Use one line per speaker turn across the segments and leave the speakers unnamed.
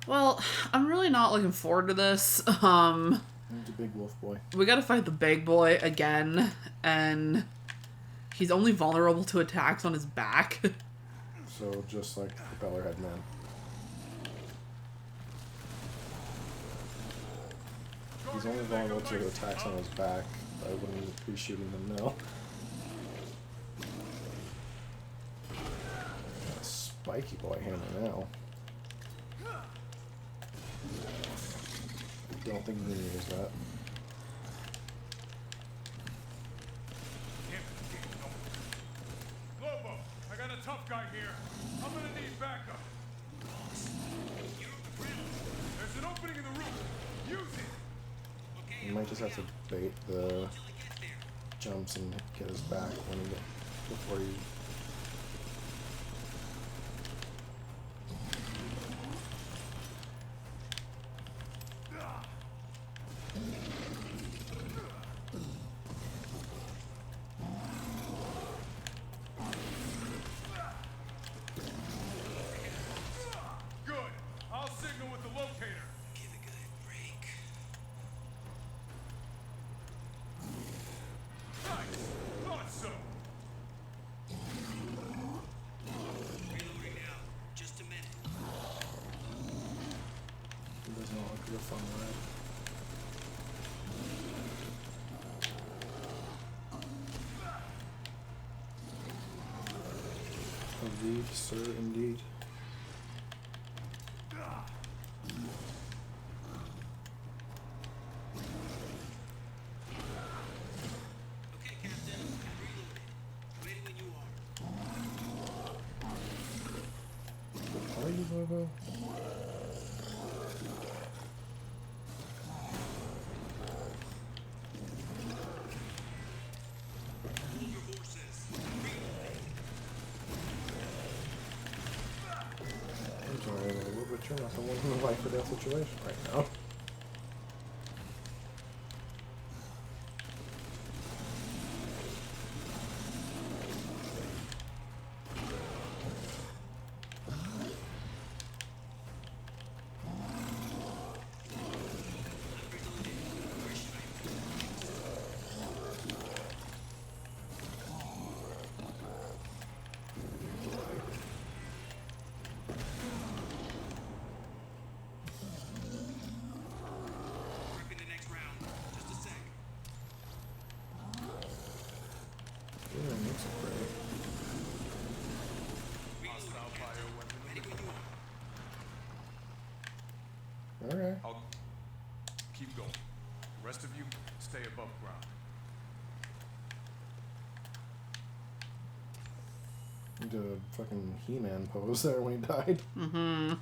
Well, I'm really not looking forward to this.
He's a big wolf boy.
We gotta fight the big boy again, and he's only vulnerable to attacks on his back.
So just like Propeller Head Man. He's only vulnerable to attacks on his back. I wouldn't be shooting them now. Spiky boy hammer now. I don't think we can use that.
Lobo, I got a tough guy here. I'm gonna need backup. There's an opening in the roof. Use it.
You might just have to bait the jumps and get his back when you get before you.
Good. I'll signal with the locator.
Give a guy a break.
Nice. Thought so.
Reloading now. Just a minute.
It does not look like a fun ride. Indeed, sir, indeed.
Okay, Captain. Reloaded. Ready when you are.
Are you, Lobo?
Move your horses. Reloading.
I'm sorry, Lobo, but you're not the one in a life or death situation right now.
Where should I be? Prepping the next round. Just a sec.
Yeah, that's great.
Hostile bioweapon.
Ready when you are.
Alright.
I'll keep going. The rest of you, stay above ground.
He did a fucking He-Man pose there when he died.
Mm-hmm.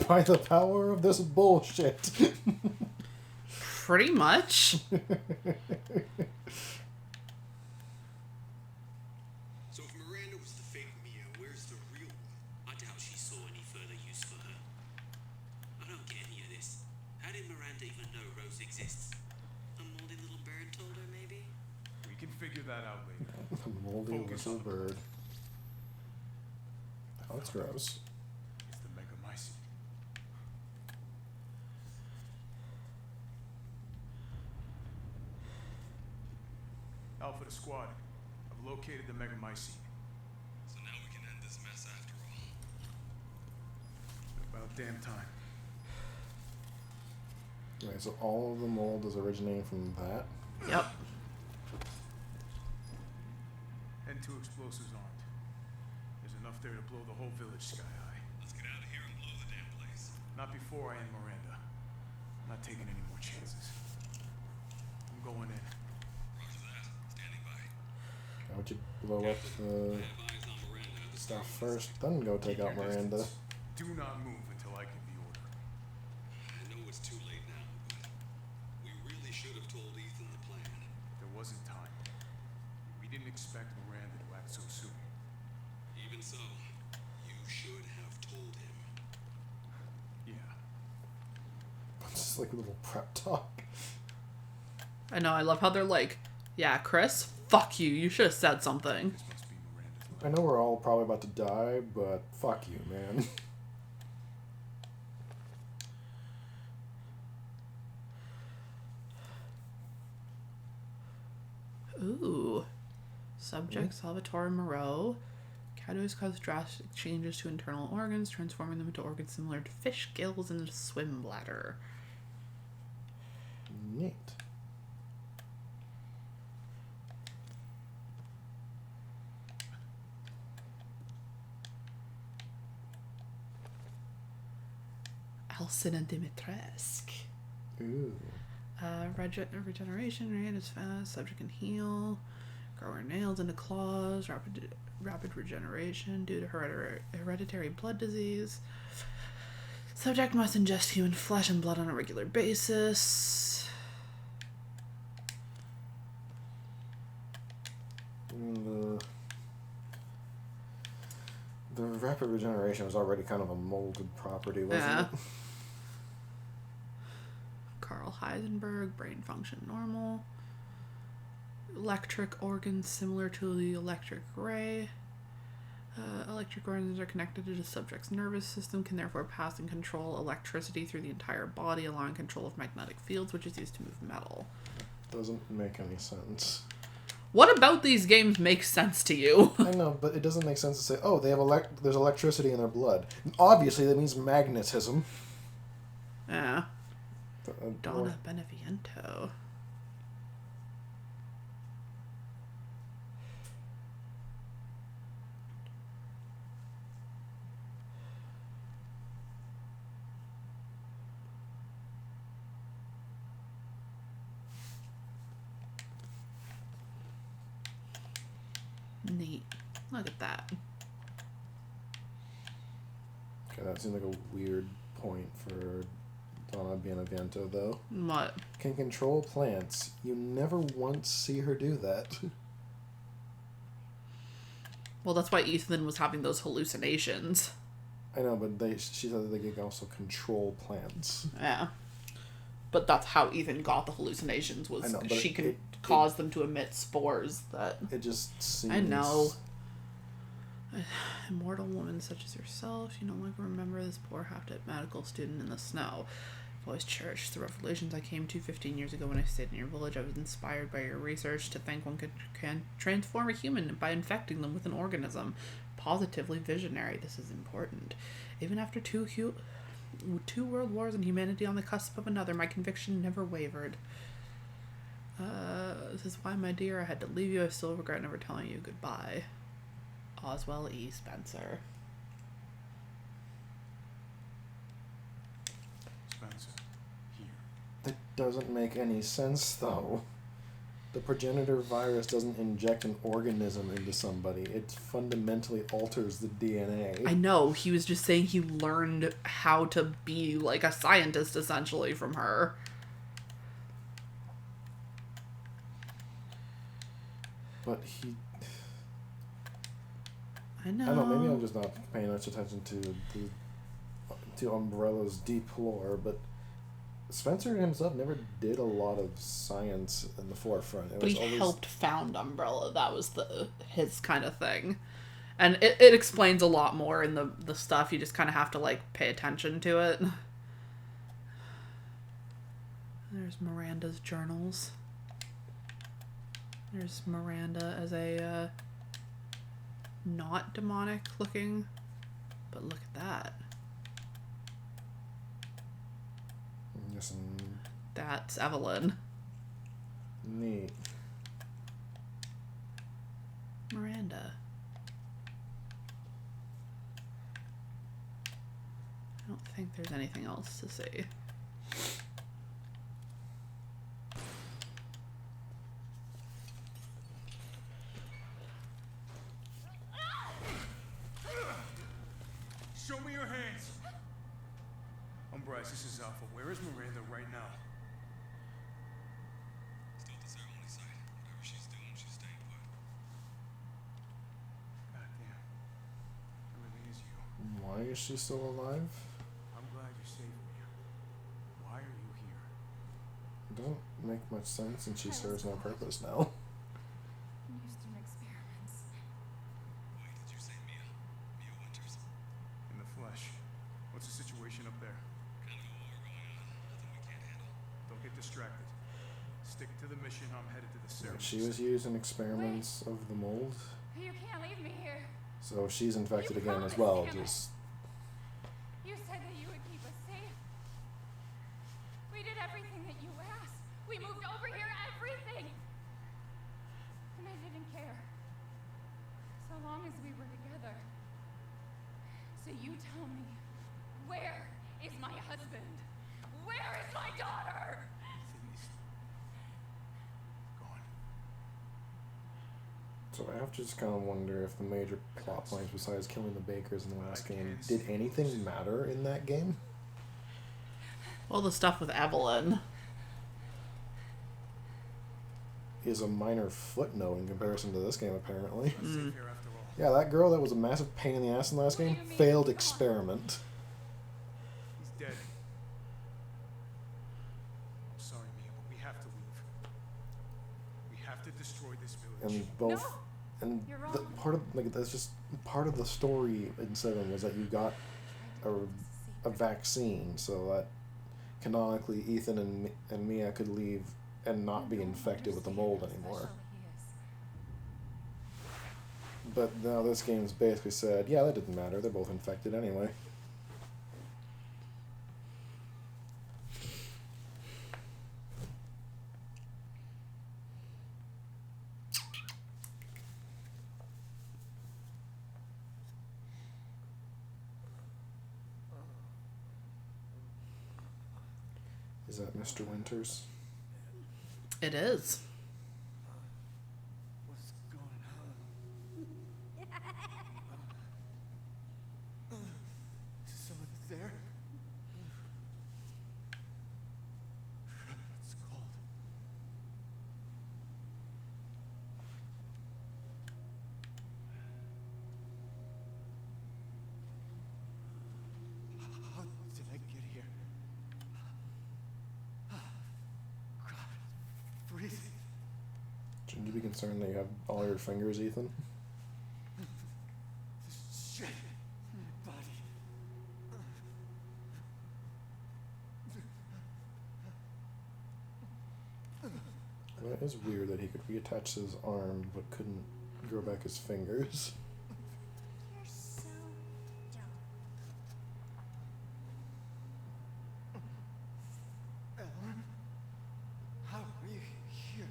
By the power of this bullshit.
Pretty much.
So if Miranda was the fake Mia, where's the real one? I doubt she saw any further use for her. I don't get any of this. How did Miranda even know Rose exists? A moldy little bird told her, maybe?
We can figure that out later.
The moldy
Focus
little
on the
bird. Oh, that's gross.
It's the Megamycete. Alpha to squad. I've located the Megamycete.
So now we can end this mess after all.
About damn time.
Okay, so all of the mold is originating from that.
Yep.
And 2 explosives aren't. There's enough there to blow the whole village sky high.
Let's get out of here and blow the damn place.
Not before I end Miranda. I'm not taking any more chances. I'm going in.
Roger that. Standing by.
How would you blow up the
I have eyes on Miranda at the
stuff
start.
first, then go take out
Your
Miranda?
distance. Do not move until I give the order.
I know it's too late now, but we really should have told Ethan the plan.
There wasn't time. We didn't expect Miranda to act so soon.
Even so, you should have told him.
Yeah.
It's just like a little prep talk.
I know, I love how they're like, yeah, Chris, fuck you, you should have said something.
This must be Miranda's
I know we're all probably about to die, but fuck you, man.
Ooh. Subject Salvatore Moreau. Cavities cause drastic changes to internal organs, transforming them into organs similar to fish gills and a swim bladder.
Neat.
Alcina Dimitrescu.
Ooh.
Regeneration rate is fast. Subject can heal. Grow her nails into claws. Rapid regeneration due to hereditary blood disease. Subject must ingest human flesh and blood on a regular basis.
The rapid regeneration was already kind of a molded property, wasn't
Yeah.
it?
Carl Heisenberg, brain function normal. Electric organs similar to the electric ray. Electric organs are connected to the subject's nervous system, can therefore pass and control electricity through the entire body, allowing control of magnetic fields, which is used to move metal.
Doesn't make any sense.
What about these games makes sense to you?
I know, but it doesn't make sense to say, oh, they have there's electricity in their blood. Obviously, that means magnetism.
Yeah.
Or-
Donna Beneviento. Neat. Look at that.
Okay, that seems like a weird point for Donna Benevento, though.
What?
Can control plants. You never once see her do that.
Well, that's why Ethan was having those hallucinations.
I know, but she said that they can also control plants.
Yeah. But that's how Ethan got the hallucinations, was
I know, but
she
it-
can
it-
cause them to emit spores that...
It just seems...
I know. Immortal woman such as yourself, you no longer remember this poor half-dead medical student in the snow. I've always cherished the revelations I came to 15 years ago when I stayed in your village. I was inspired by your research to think one can transform a human by infecting them with an organism. Positively visionary, this is important. Even after two world wars and humanity on the cusp of another, my conviction never wavered. This is why, my dear, I had to leave you. I still regret never telling you goodbye. Oswell E. Spencer.
Spencer, here.
That doesn't make any sense, though. The progenitor virus doesn't inject an organism into somebody. It fundamentally alters the DNA.
I know, he was just saying he learned how to be like a scientist, essentially, from her.
But he...
I know.
I don't know, maybe I'm just not paying much attention to Umbrella's deep lore, but Spencer himself never did a lot of science in the forefront.
But he helped found Umbrella. That was his kind of thing. And it explains a lot more in the stuff. You just kind of have to, like, pay attention to it. There's Miranda's journals. There's Miranda as a, not demonic looking, but look at that.
Yes,
That's Evelyn.
neat.
Miranda. I don't think there's anything else to say.
Show me your hands. I'm Bryce. This is Alpha. Where is Miranda right now?
Still at the ceremony site. Whatever she's doing, she's staying put.
God damn. It really is you.
Why is she still alive?
I'm glad you saved me. Why are you here?
It doesn't make much sense, and she serves no purpose now.
Houston experiments.
Wait,
What's the situation up there?
Kind of a war going on. Nothing we can't handle.
Don't get distracted. Stick to the mission. I'm headed to the ceremony.
She was using experiments of the mold,
You can't leave me here.
so she's infected
You
again as
promised,
well.
damn it.
Just
You said that you would keep us safe. We did everything that you asked. We moved over here, everything. And I didn't care. So long as we were together. So you tell me, where is my husband? Where is my daughter?
Ethan is gone.
so I have to just kind of wonder if the major plot points besides killing the bakers in the last game, did anything matter in that game?
Well, the stuff with Evelyn.
Is a minor footnote in comparison to this game, apparently.
Let's safe here after all.
Yeah, that girl that was a massive pain in the ass in the last
What do
game,
you mean?
failed experiment.
He's dead. I'm sorry, Mia, but we have to leave. We have to destroy this village.
And both,
No,
and
you're
the
wrong.
part of like that's just part of the story in 7 was that you got a vaccine, so that canonically Ethan and Mia could leave and not be infected with the mold anymore. But now this game's basically said, yeah, that didn't matter. They're both infected anyway. Is that Mr. Winters?
It is.
What's going on? Is someone there? It's cold. How did I get here? God, freezing.
Shouldn't you be concerned that you have all your fingers, Ethan?
This shit in my body.
Well, it is weird that he could reattach his arm but couldn't grow back his fingers.
You're so dumb.
Ellen? How are you here?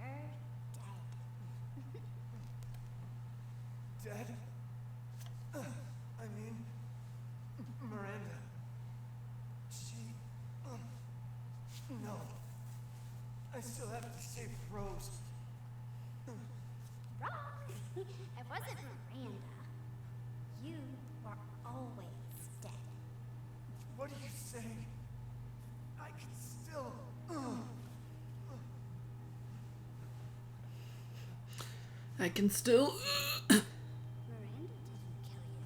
You're dead.
Dead? I mean, Miranda. She. No. I still have to save Rose.
Wrong. It wasn't Miranda. You were always dead.
What are you saying? I can still.
I can still.
Miranda didn't kill you.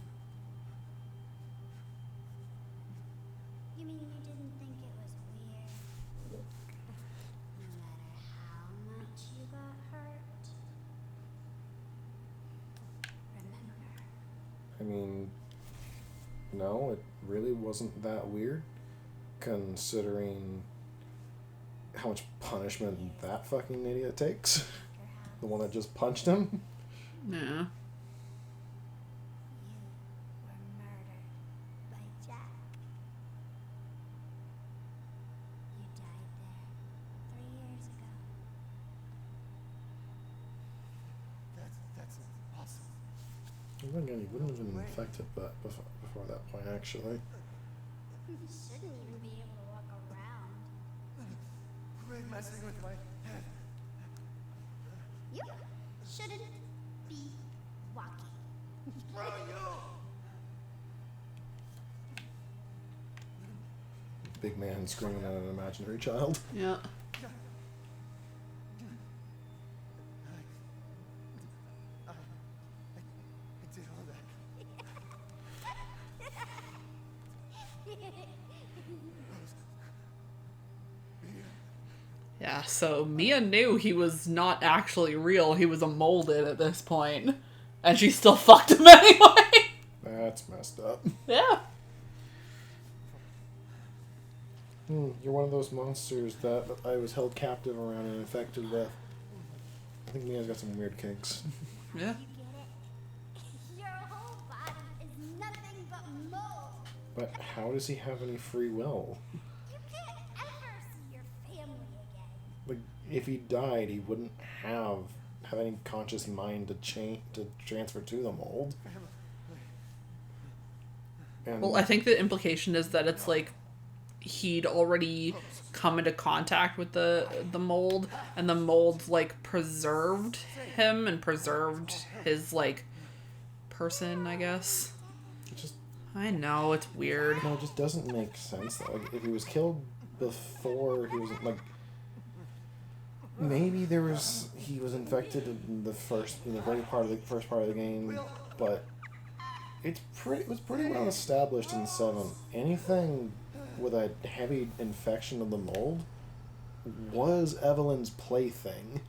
You mean you didn't think it was weird? No matter how much you got hurt? Remember.
I mean, no, it really wasn't that weird, considering how much punishment that fucking idiot takes. The one that just punched him.
Yeah.
You were murdered by Jack. You died there 3 years ago.
That's impossible.
Well, again, he wouldn't have been infected, but before that point, actually.
You shouldn't even be able to walk around.
Quit messing with my head.
You shouldn't be walking.
Bro, you!
Big man screaming at an imaginary child.
Yeah.
I did all that.
Yeah, so Mia knew he was not actually real. He was a molded at this point. And she still fucked him anyway.
That's messed up.
Yeah.
You're one of those monsters that I was held captive around and infected with. I think Mia's got some weird kinks.
Yeah.
You get it? Your whole body is nothing but mold.
But how does he have any free will?
You can't ever see your family again.
Like, if he died, he wouldn't have any conscious mind to transfer to the mold. And
Well, I think the implication is that it's like he'd already come into contact with the mold, and the mold like preserved him and preserved his like person, I guess.
it just
I know, it's weird.
no, it just doesn't make sense. Like, if he was killed before he was like, maybe he was infected in the very first part of the game, but it was pretty well established in 7. Anything with a heavy infection of the mold was Evelyn's plaything.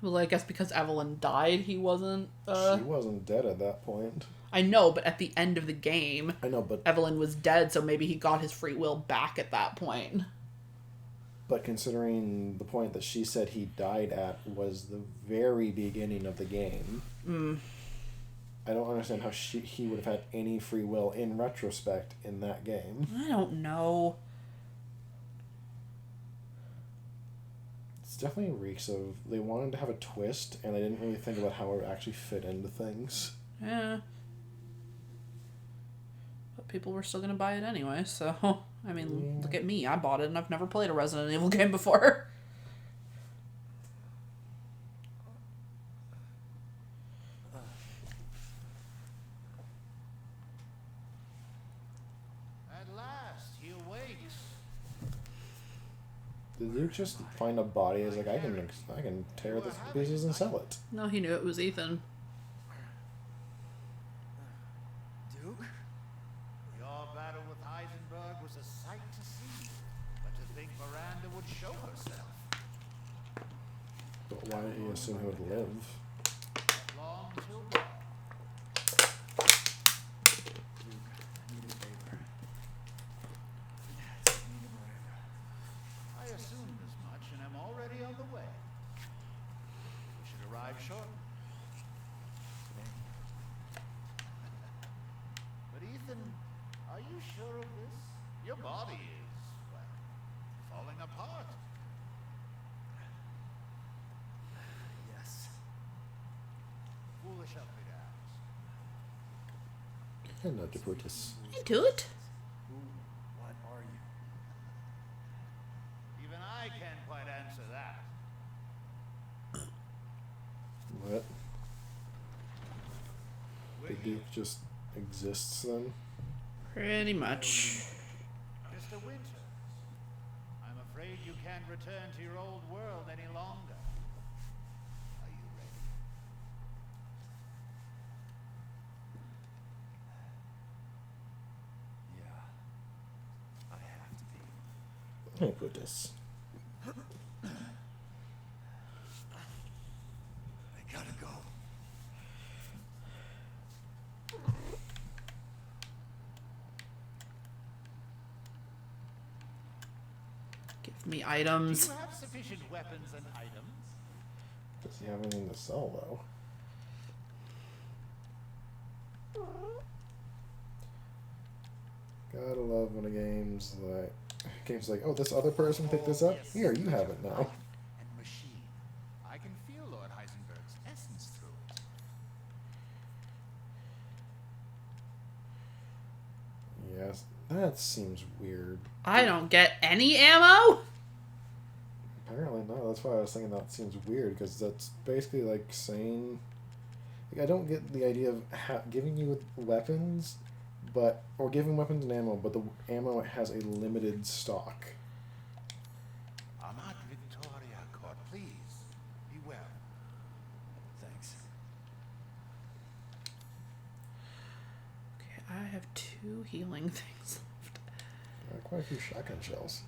Well, I guess because Evelyn died, he wasn't.
She wasn't dead at that point.
I know, but at the end of the game,
I know, but
Evelyn was dead, so maybe he got his free will back at that point.
But considering the point that she said he died at was the very beginning of the game, I don't understand how he would have had any free will in retrospect in that game.
I don't know.
It's definitely reeks of they wanted to have a twist and they didn't really think about how it would actually fit into things.
Yeah. But people were still gonna buy it anyway, so I mean, look at me. I bought it and I've never played a Resident Evil game before.
At last, he awakes.
Did you just find a body as like I can tear this to pieces and sell it?
No, he knew it was Ethan.
Duke? Your battle with Heisenberg was a sight to see. But to think Miranda would show herself.
But why did he assume he would live?
Not long till dawn. Duke, I need a favor. I assumed as much and am already on the way. We should arrive shortly. But Ethan, are you sure of this? Your body is, well, falling apart. Yes. Foolish of me to ask.
Hello, Deportus.
Into it.
Who, what are you? Even I can't quite answer that.
What?
We're
The
here.
Duke just exists then?
Pretty much.
Mr. Winters, I'm afraid you can't return to your old world any longer. Are you ready? Yeah, I have to be.
Hey, Deportus.
I gotta go.
Give me
Do
items.
you have sufficient weapons and items?
Does he have anything to sell though? Gotta love when game's like, oh, this other person picked this up? Here, you have it now.
And machine. I can feel Lord Heisenberg's essence through it.
Yes, that seems weird.
I don't get any ammo?
Apparently not. That's why I was thinking that seems weird, because that's basically like saying... Like, I don't get the idea of giving you weapons, or giving weapons and ammo, but the ammo has a limited stock.
Amat Victoria Court, please. Be well. Thanks.
Okay, I have 2 healing things left.
Quite a few shotgun shells.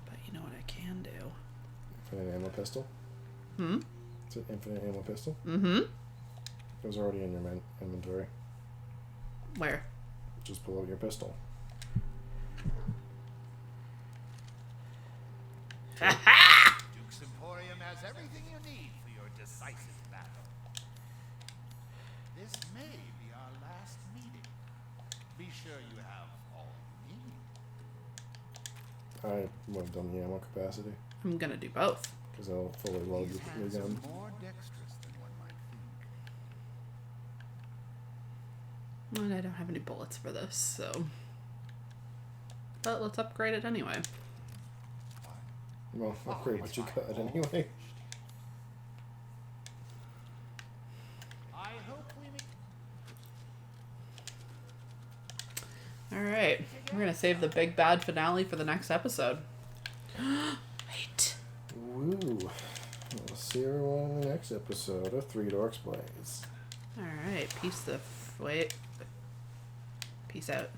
But you know what I can do?
infinite ammo pistol?
Hmm?
It's an infinite ammo pistol?
Mm-hmm.
It was already in your inventory.
Where?
Just pull out your pistol.
Duke's Emporium has everything you need for your decisive battle. This may be our last meeting. Be sure you have all you need.
I would have done the ammo capacity.
I'm gonna do both.
Because it'll fully load
These
your
hands
gun.
are more dexterous than one might think.
And I don't have any bullets for this, so... But let's upgrade it anyway.
Well, upgrade what you got anyway.
I hope we make
Alright. We're gonna save the big bad finale for the next episode. Wait.
Woo. We'll see everyone in the next episode of Three Dorks Plays.
Alright. Peace out.